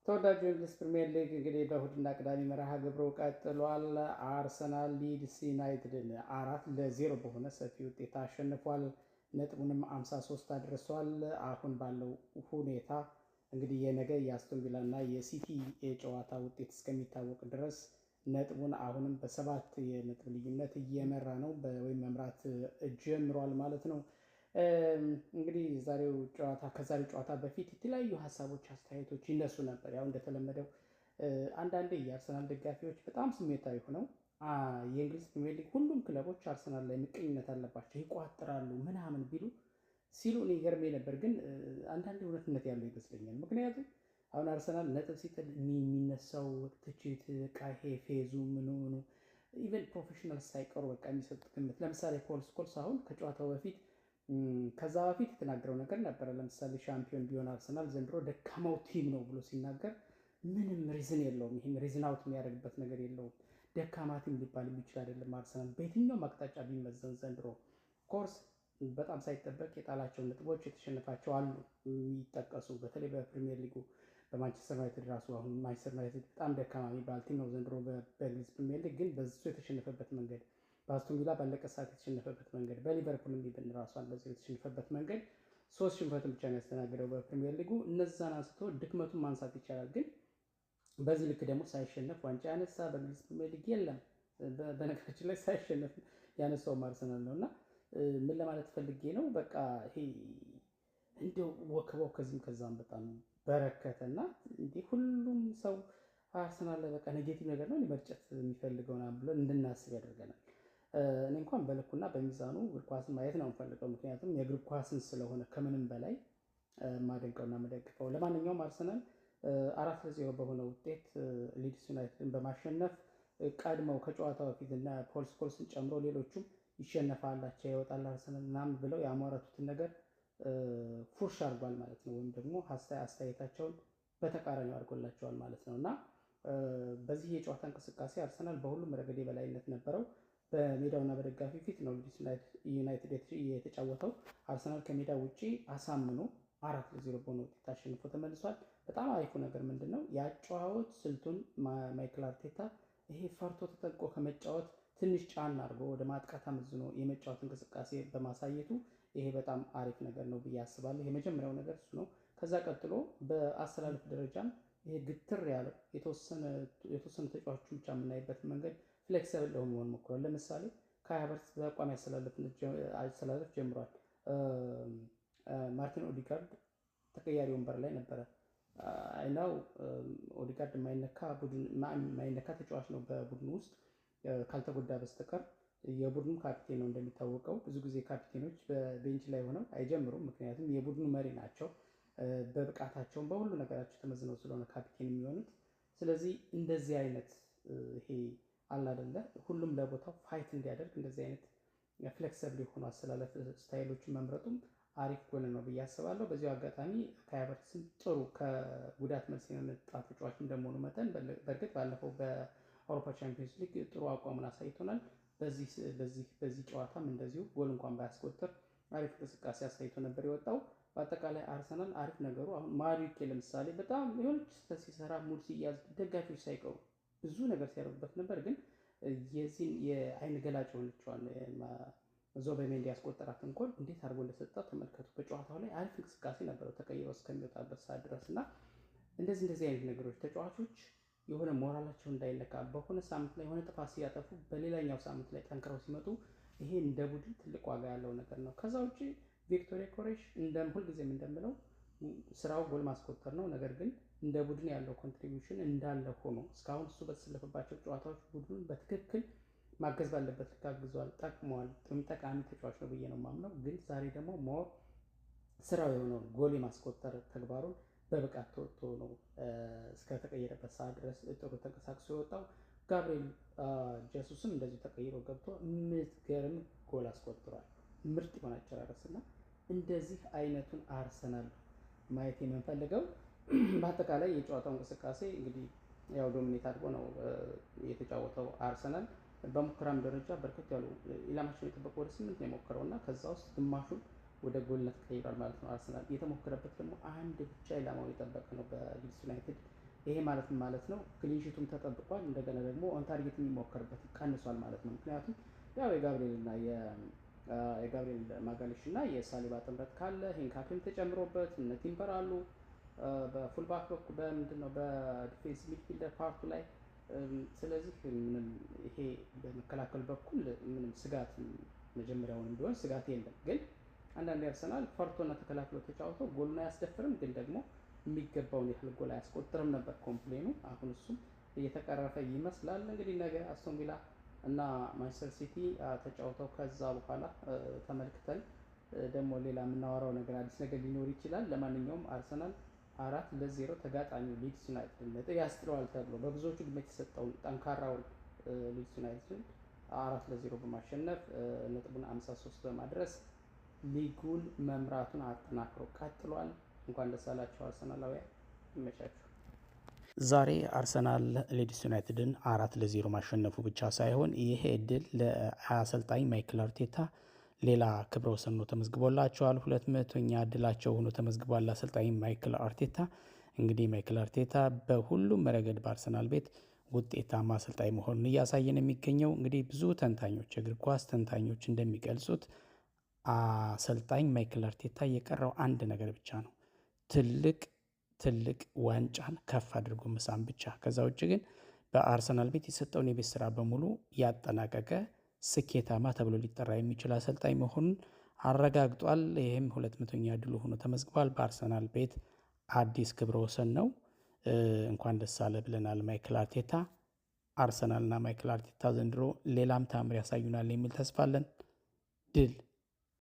ተወዳጁ የእንግሊዝ ፕሪሚየር ሊግ እንግዲህ በእሁድና ቅዳሜ መርሃ ግብሩ ቀጥሏል። አርሰናል ሊድስ ዩናይትድን 4-0 በሆነ ሰፊ ውጤት አሸንፏል። ነጥቡንም 53 አድርሷል። አሁን ባለው ሁኔታ እንግዲህ የነገ የአስቶን ቪላ እና የሲቲ የጨዋታ ውጤት እስከሚታወቅ ድረስ ነጥቡን አሁንም በሰባት የነጥብ ልዩነት እየመራ ነው ወይም መምራት ጀምሯል ማለት ነው። እንግዲህ ከዛሬው ጨዋታ በፊት የተለያዩ ሀሳቦች፣ አስተያየቶች ይነሱ ነበር። ያው እንደተለመደው አንዳንዴ የአርሰናል ደጋፊዎች በጣም ስሜታዊ ሆነው የእንግሊዝ ፕሪሚየር ሊግ ሁሉም ክለቦች አርሰናል ላይ ምቀኝነት አለባቸው፣ ይቋጥራሉ ምናምን ሲሉ እኔ ገርሜ ነበር። ግን አንዳንዴ እውነትነት ያለው ይመስለኛል። ምክንያቱም አሁን አርሰናል ነጥብ ሲጥል የሚነሳው ትችት ቃሄ ፌዙ ምኑ ኢቨን ፕሮፌሽናል ሳይቀሩ በቃ የሚሰጡት ግምት፣ ለምሳሌ ፖል ስኮልስ አሁን ከጨዋታው በፊት ከዛ በፊት የተናገረው ነገር ነበረ። ለምሳሌ ሻምፒዮን ቢሆን አርሰናል ዘንድሮ ደካማው ቲም ነው ብሎ ሲናገር ምንም ሪዝን የለውም። ይህን ሪዝን አውት የሚያደርግበት ነገር የለውም። ደካማ ቲም ሊባል የሚችል አይደለም አርሰናል በየትኛውም አቅጣጫ ቢመዘን ዘንድሮ። ኮርስ በጣም ሳይጠበቅ የጣላቸው ነጥቦች የተሸነፋቸው አሉ የሚጠቀሱ፣ በተለይ በፕሪሚየር ሊጉ በማንቸስተር ዩናይትድ ራሱ አሁን ማንቸስተር ዩናይትድ በጣም ደካማ የሚባል ቲም ነው ዘንድሮ በእንግሊዝ ፕሪሚየር ሊግ። ግን በሱ የተሸነፈበት መንገድ፣ በአስቶን ቪላ ባለቀ ሰዓት የተሸነፈበት መንገድ፣ በሊቨርፑል ቢብን ራሱ እንደዚህ የተሸነፈበት መንገድ፣ 3 ሽንፈትን ብቻ ነው ያስተናገደው በፕሪሚየር ሊጉ። እነዛን አንስቶ ድክመቱን ማንሳት ይቻላል። ግን በዚህ ልክ ደግሞ ሳይሸነፍ ዋንጫ ያነሳ በእንግሊዝ ፕሪሚየር ሊግ የለም። በነገራችን ላይ ሳይሸነፍ ያነሳውም አርሰናል ነው። እና ምን ለማለት ፈልጌ ነው፣ በቃ ይሄ እንደው ወከባው ከዚህም ከዛም በጣም በረከተ እና እንዲህ ሁሉም ሰው አርሰናል ላይ በቃ ኔጌቲቭ ነገር ነው መርጨት የሚፈልገው ና ብለን እንድናስብ ያደርገናል። እኔ እንኳን በልኩና በሚዛኑ እግር ኳስን ማየት ነው የምፈልገው። ምክንያቱም የእግር ኳስን ስለሆነ ከምንም በላይ ማደንቀውና መደግፈው። ለማንኛውም አርሰናል 4-0 በሆነ ውጤት ሊድስ ዩናይትድን በማሸነፍ ቀድመው ከጨዋታው በፊት እና ፖል ስኮልስን ጨምሮ ሌሎቹም ይሸነፋላቸው ይወጣል አርሰናል ምናምን ብለው ያሟረቱትን ነገር ፉርሽ አድርጓል ማለት ነው። ወይም ደግሞ አስተያየታቸውን በተቃራኒው አድርጎላቸዋል ማለት ነው። እና በዚህ የጨዋታ እንቅስቃሴ አርሰናል በሁሉም ረገድ የበላይነት ነበረው። በሜዳውና በደጋፊ ፊት ነው ሊድስ ዩናይትድ የተጫወተው። አርሰናል ከሜዳ ውጪ አሳምኖ 4-0 በሆነ ውጤት አሸንፎ ተመልሷል። በጣም አሪፉ ነገር ምንድን ነው? የአጨዋወት ስልቱን ማይክል አርቴታ ይሄ ፈርቶ ተጠንቆ ከመጫወት ትንሽ ጫና አድርጎ ወደ ማጥቃት አመዝኖ የመጫወት እንቅስቃሴ በማሳየቱ ይሄ በጣም አሪፍ ነገር ነው ብዬ አስባለሁ። የመጀመሪያው ነገር እሱ ነው። ከዛ ቀጥሎ በአሰላለፍ ደረጃም ይሄ ግትር ያለው የተወሰኑ ተጫዋቾች ብቻ የምናይበት መንገድ ፍሌክሲብል ለመሆን ሞክሯል። ለምሳሌ ካይ ሃቨርትዝ በቋሚ አሰላለፍ ጀምሯል። ማርቲን ኦዲጋርድ ተቀያሪ ወንበር ላይ ነበረ። አይናው ኦዲጋርድ የማይነካ ተጫዋች ነው በቡድኑ ውስጥ ካልተጎዳ በስተቀር። የቡድኑ ካፒቴን ነው እንደሚታወቀው። ብዙ ጊዜ ካፒቴኖች በቤንች ላይ ሆነው አይጀምሩም፣ ምክንያቱም የቡድኑ መሪ ናቸው። በብቃታቸውን በሁሉ ነገራቸው ተመዝነው ስለሆነ ካፒቴን የሚሆኑት። ስለዚህ እንደዚህ አይነት ይሄ አለ አይደለ፣ ሁሉም ለቦታው ፋይት እንዲያደርግ እንደዚህ አይነት ፍሌክሲብል የሆኑ አሰላለፍ ስታይሎችን መምረጡም አሪፍ ጎን ነው ብዬ አስባለሁ። በዚሁ አጋጣሚ ካይ ሃቨርትዝም ጥሩ ከጉዳት መልስ የመጣ ተጫዋች እንደመሆኑ መጠን በእርግጥ ባለፈው በአውሮፓ ቻምፒዮንስ ሊግ ጥሩ አቋሙን አሳይቶናል። በዚህ ጨዋታም እንደዚሁ ጎል እንኳን ባያስቆጥር አሪፍ እንቅስቃሴ አሳይቶ ነበር የወጣው። በአጠቃላይ አርሰናል አሪፍ ነገሩ አሁን ማሪኬ ለምሳሌ በጣም የሆነች ስህተት ሲሰራ ሙድ ሲያዝ ደጋፊዎች ሳይቀሩ ብዙ ነገር ሲያደርጉበት ነበር። ግን የዚህን የአይን ገላጭ የሆነችዋን ዙቢሜንዲ ያስቆጠራትን ጎል እንዴት አድርጎ እንደሰጠው ተመልከቱ። በጨዋታው ላይ አሪፍ እንቅስቃሴ ነበረው ተቀይሮ እስከሚወጣበት ሰዓት ድረስ እና እንደዚህ አይነት ነገሮች ተጫዋቾች የሆነ ሞራላቸው እንዳይለካ በሆነ ሳምንት ላይ የሆነ ጥፋት ሲያጠፉ በሌላኛው ሳምንት ላይ ጠንክረው ሲመጡ ይሄ እንደ ቡድን ትልቅ ዋጋ ያለው ነገር ነው። ከዛ ውጭ ቪክቶር ዮኬሬሽ ሁልጊዜም እንደምለው ስራው ጎል ማስቆጠር ነው። ነገር ግን እንደ ቡድን ያለው ኮንትሪቢዩሽን እንዳለ ሆኖ እስካሁን እሱ በተሰለፈባቸው ጨዋታዎች ቡድኑን በትክክል ማገዝ ባለበት ልክ አግዟል፣ ጠቅሟል። ጠቃሚ ተጫዋች ነው ብዬ ነው የማምነው። ግን ዛሬ ደግሞ ሞር ስራው የሆነውን ጎል የማስቆጠር ተግባሩን በብቃት ተወጥቶ ነው እስከተቀየረበት ሰዓት ድረስ ጥሩ ተንቀሳቅሶ የወጣው። ጋብሪኤል ጀሱስም እንደዚሁ ተቀይሮ ገብቶ የምትገርም ጎል አስቆጥሯል። ምርጥ የሆነ አጨራረስና እንደዚህ አይነቱን አርሰናል ማየት የምንፈልገው። በአጠቃላይ የጨዋታው እንቅስቃሴ እንግዲህ ያው ዶሚኔት አድርጎ ነው የተጫወተው አርሰናል። በሙከራም ደረጃ በርከት ያሉ ኢላማቸውን የጠበቁ ወደ 8 ነው የሞከረው እና ከዛ ውስጥ ግማሹን ወደ ጎልነት ቀይሯል ማለት ነው። አርሰናል የተሞከረበት ደግሞ አንድ ብቻ ኢላማውን የጠበቀ ነው በሊድስ ዩናይትድ ይሄ ማለት ነው ክሊንሺቱም ተጠብቋል። እንደገና ደግሞ ኦን ታርጌት የሚሞከርበት ቀንሷል ማለት ነው። ምክንያቱም ያው የጋብሪኤል ማጋሌሽ እና የሳሊባ ጥምረት ካለ ሂንካፒም ተጨምሮበት እነ ቲምበር አሉ በፉልባክ በኩል በምንድነው በዲፌንስ ሚድፊልደር ፓርቱ ላይ። ስለዚህ ምንም ይሄ በመከላከል በኩል ምንም ስጋት መጀመሪያውንም ቢሆን ስጋት የለም። ግን አንዳንድ አርሰናል ፈርቶና ተከላክሎ ተጫውተው ጎሉን አያስደፍርም፣ ግን ደግሞ የሚገባውን ያህል ጎል አያስቆጥርም ነበር ኮምፕሌኑ። አሁን እሱም እየተቀረፈ ይመስላል። እንግዲህ ነገ አስቶን ቪላ እና ማንቸስተር ሲቲ ተጫውተው ከዛ በኋላ ተመልክተን ደግሞ ሌላ የምናወራው ነገር አዲስ ነገር ሊኖር ይችላል። ለማንኛውም አርሰናል 4-0 ተጋጣሚው ሊድስ ዩናይትድ ነጥብ ያስጥለዋል ተብሎ በብዙዎቹ ግምት የተሰጠውን ጠንካራውን ሊድስ ዩናይትድን 4-0 በማሸነፍ ነጥቡን 53 በማድረስ ሊጉን መምራቱን አጠናክሮ ቀጥሏል። እንኳን ደስ አላችሁ አርሰናላውያን፣ ይመቻችሁ። ዛሬ አርሰናል ሊድስ ዩናይትድን 4-0 ማሸነፉ ብቻ ሳይሆን ይሄ እድል ለአሰልጣኝ ማይክል አርቴታ ሌላ ክብረ ወሰን ነው ተመዝግቦላቸዋል። 200ኛ እድላቸው ሆኖ ተመዝግቧል። አሰልጣኝ ማይክል አርቴታ እንግዲህ ማይክል አርቴታ በሁሉም ረገድ በአርሰናል ቤት ውጤታማ አሰልጣኝ መሆኑን እያሳየን የሚገኘው እንግዲህ ብዙ ተንታኞች የእግር ኳስ ተንታኞች እንደሚገልጹት አሰልጣኝ ማይክል አርቴታ የቀረው አንድ ነገር ብቻ ነው፣ ትልቅ ዋንጫን ከፍ አድርጎ መሳም ብቻ። ከዛ ውጭ ግን በአርሰናል ቤት የሰጠውን የቤት ስራ በሙሉ ያጠናቀቀ ስኬታማ ተብሎ ሊጠራ የሚችል አሰልጣኝ መሆኑን አረጋግጧል። ይህም 200ኛ ድሉ ሆኖ ተመዝግቧል። በአርሰናል ቤት አዲስ ክብረ ወሰን ነው። እንኳን ደስ አለ ብለናል ማይክል አርቴታ። አርሰናልና ማይክል አርቴታ ዘንድሮ ሌላም ታምር ያሳዩናል የሚል ተስፋ አለን። ድል